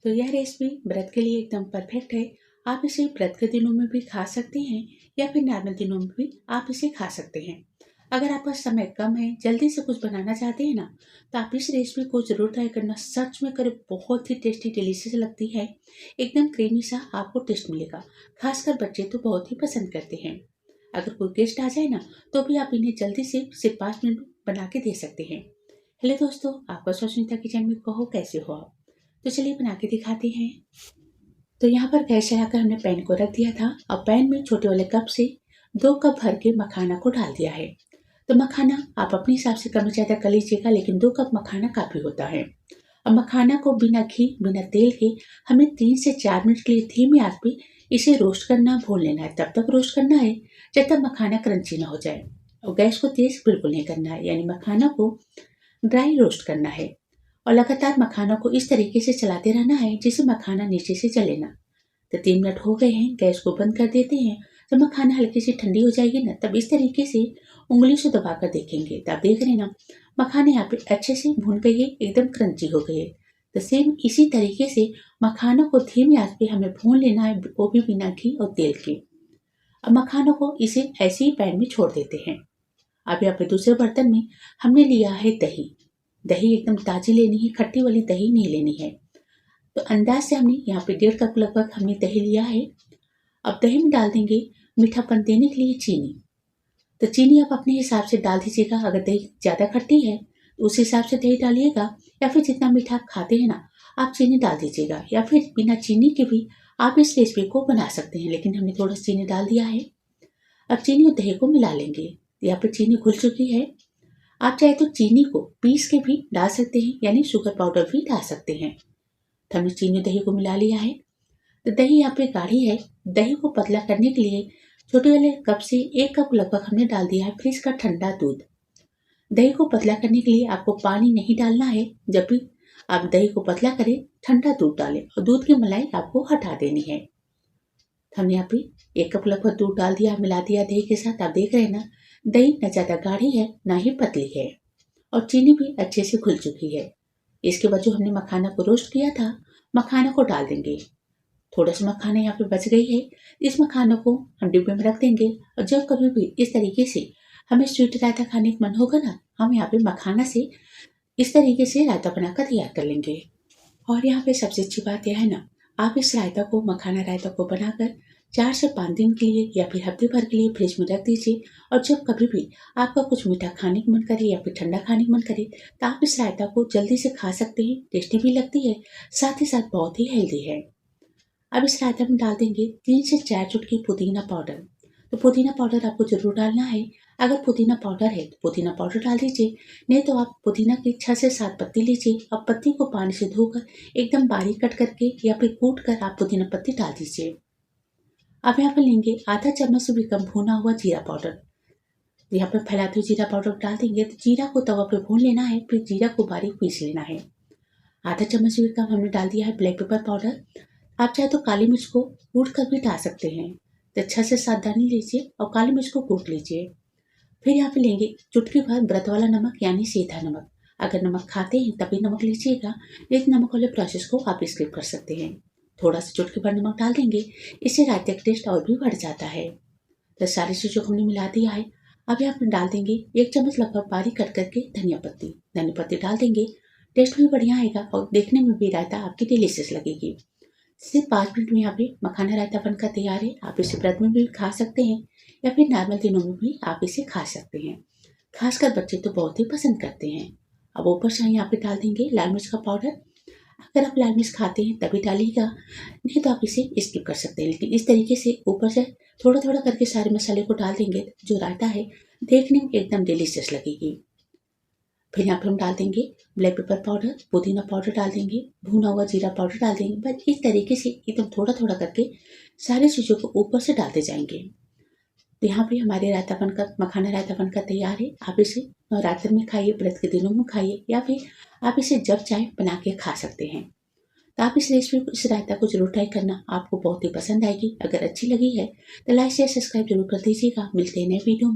तो यह रेसिपी व्रत के लिए एकदम परफेक्ट है। आप इसे व्रत के दिनों में भी खा सकते हैं या फिर नॉर्मल दिनों में भी आप इसे खा सकते हैं। अगर आपका समय कम है, जल्दी से कुछ बनाना चाहते हैं ना, तो आप इस रेसिपी को ज़रूर ट्राई करना। सच में करें, बहुत ही टेस्टी डिलीशियस लगती है। एकदम क्रीमी सा आपको टेस्ट मिलेगा। खासकर बच्चे तो बहुत ही पसंद करते हैं। अगर कोई गेस्ट आ जाए ना, तो भी आप इन्हें जल्दी से सिर्फ 5 मिनट बना के दे सकते हैं। हेलो दोस्तों, आपका सुष्मिता किचन में कहो, कैसे हो आप? तो चलिए बना के दिखाते हैं। तो यहाँ पर गैस चढ़ाकर हमने पैन को रख दिया था और पैन में छोटे वाले कप से 2 कप भर के मखाना को डाल दिया है। तो मखाना आप अपने हिसाब से कम ज़्यादा कर लीजिएगा, लेकिन 2 कप मखाना काफ़ी होता है। और मखाना को बिना घी बिना तेल के हमें 3 से 4 मिनट के लिए धीमी आंच पे इसे रोस्ट करना, भून लेना है। तब तक रोस्ट करना है जब तक मखाना क्रंची ना हो जाए। और गैस को तेज बिल्कुल नहीं करना है, यानी मखाना को ड्राई रोस्ट करना है। और लगातार मखाना को इस तरीके से चलाते रहना है जिससे मखाना नीचे से जले ना। तो 3 मिनट हो गए हैं, गैस को बंद कर देते हैं। जब मखाना हल्की सी ठंडी हो जाएगी ना, तब इस तरीके से उंगली से दबाकर देखेंगे तो आप देख रहे हैं ना, मखाने यहाँ पे अच्छे से भून गई है, एकदम क्रंची हो गई है। तो सेम इसी तरीके से मखानों को धीमी आंच पे हमें भून लेना है, वो भी बिना घी और तेल के। अब मखानों को इसे ऐसे ही पैन में छोड़ देते हैं। अब यहाँ पे दूसरे बर्तन में हमने लिया है दही। दही एकदम ताजी लेनी है, खट्टी वाली दही नहीं लेनी है। तो अंदाज से हमने यहाँ पे 1.5 कप लगभग हमने दही लिया है। अब दही में डाल देंगे मीठापन देने के लिए चीनी। तो चीनी आप अपने हिसाब से डाल दीजिएगा। अगर दही ज़्यादा खट्टी है तो उस हिसाब से दही डालिएगा, या फिर जितना मीठा आप खाते हैं ना, आप चीनी डाल दीजिएगा। या फिर बिना चीनी के भी आप इस रेसिपी को बना सकते हैं, लेकिन हमने थोड़ा चीनी डाल दिया है। अब चीनी और दही को मिला लेंगे। यहाँ पर चीनी घुल चुकी है। आप चाहे तो चीनी को पीस के भी डाल सकते हैं, यानी शुगर पाउडर भी डाल सकते हैं। तो हमने चीनी दही को मिला लिया है। तो दही यहाँ पे गाढ़ी है। दही को पतला करने के लिए छोटे वाले कप से 1 कप लगभग हमने डाल दिया है फ्रिज का ठंडा दूध। दही को पतला करने के लिए आपको पानी नहीं डालना है। जब भी आप दही को पतला करें, ठंडा दूध डालें और दूध की मलाई आपको हटा देनी है। तो हमने यहाँ पे 1 कप लगभग दूध डाल दिया, मिला दिया दही के साथ। आप देख रहे हैं ना, दही न ज़्यादा गाढ़ी है ना ही पतली है, और चीनी भी अच्छे से घुल चुकी है। इसके बाद जो हमने मखाना को रोस्ट किया था, मखाना को डाल देंगे। थोड़ा सा मखाना यहाँ पे बच गई है, इस मखानों को हम डिब्बे में रख देंगे। और जब कभी भी इस तरीके से हमें स्वीट रायता खाने का मन होगा ना, हम यहाँ पे मखाना से इस तरीके से रायता बनाकर तैयार कर लेंगे। और यहाँ पे सबसे अच्छी बात यह है ना, आप इस रायता को, मखाना रायता को बनाकर 4 से 5 दिन के लिए या फिर हफ्ते भर के लिए फ्रिज में रख दीजिए। और जब कभी भी आपका कुछ मीठा खाने का मन करे या फिर ठंडा खाने का मन करे, तो आप इस रायता को जल्दी से खा सकते हैं। टेस्टी भी लगती है, साथ ही साथ बहुत ही हेल्दी है। अब इस रायता में डाल देंगे 3 से 4 चुटकी पुदीना पाउडर। तो पुदीना पाउडर आपको जरूर डालना है। अगर पुदीना पाउडर है तो पुदीना पाउडर डाल दीजिए, नहीं तो आप पुदीना की 6 से 7 पत्ती लीजिए। अब पत्ती को पानी से धोकर एकदम बारीक कट करके या फिर कूट कर आप पुदीना पत्ती डाल दीजिए। अब यहाँ पर लेंगे आधा चम्मच से भी कम भुना हुआ जीरा पाउडर। यहाँ पर फैलाते हुए जीरा पाउडर डाल देंगे। तो जीरा को तवा पे भून लेना है, फिर जीरा को बारीक पीस लेना है। आधा चम्मच से भी कम हमने डाल दिया है ब्लैक पेपर पाउडर। आप चाहे तो काली मिर्च को कूट कर भी डाल सकते हैं। तो 6 से 7 दाने लीजिए और काली मिर्च को कूट लीजिए। फिर यहाँ पे लेंगे चुटकी भर व्रत वाला नमक, यानी सीधा नमक। अगर नमक खाते हैं तभी नमक लीजिएगा, लेकिन नमक वाले प्रोसेस को आप स्किप कर सकते हैं। थोड़ा सा चुटकी भर नमक डाल देंगे, इससे रायते का टेस्ट और भी बढ़ जाता है। तो सारी चीज़ों को हमने मिला दिया है। अब यहाँ पे डाल देंगे 1 चम्मच लगभग बारीक कट करके धनिया पत्ती। धनिया पत्ती डाल देंगे, टेस्ट भी बढ़िया आएगा और देखने में भी रायता आपकी डिलीशियस लगेगी। सिर्फ 5 मिनट में यहाँ पे मखाना रायता बनकर तैयार है। आप इसे व्रत में भी खा सकते हैं या फिर नॉर्मल दिनों में भी आप इसे खा सकते हैं। खासकर बच्चे तो बहुत ही पसंद करते हैं। अब ऊपर से यहाँ पे डाल देंगे लाल मिर्च का पाउडर। अगर आप लाल मिर्च खाते हैं तभी डालिएगा, नहीं तो आप इसे स्किप कर सकते हैं। लेकिन इस तरीके से ऊपर से थोड़ा थोड़ा करके सारे मसाले को डाल देंगे, जो रायता है देखने में एकदम डिलीशियस लगेगी। फिर यहाँ पे हम डाल देंगे ब्लैक पेपर पाउडर, पुदीना पाउडर डाल देंगे, भुना हुआ जीरा पाउडर डाल देंगे। बस इस तरीके से एकदम थोड़ा थोड़ा करके सारी चीज़ों को ऊपर से डालते जाएंगे। तो यहाँ पे हमारे रायता बनकर, मखाना रायता बनकर तैयार है। आप इसे नवरात्र में खाइए, व्रत के दिनों में खाइए, या फिर आप इसे जब चाहे बना के खा सकते हैं। तो आप इस रेसिपी को, इस रायता को जरूर ट्राई करना, आपको बहुत ही पसंद आएगी। अगर अच्छी लगी है तो लाइक शेयर सब्सक्राइब जरूर कर दीजिएगा। मिलते हैं नए वीडियो में।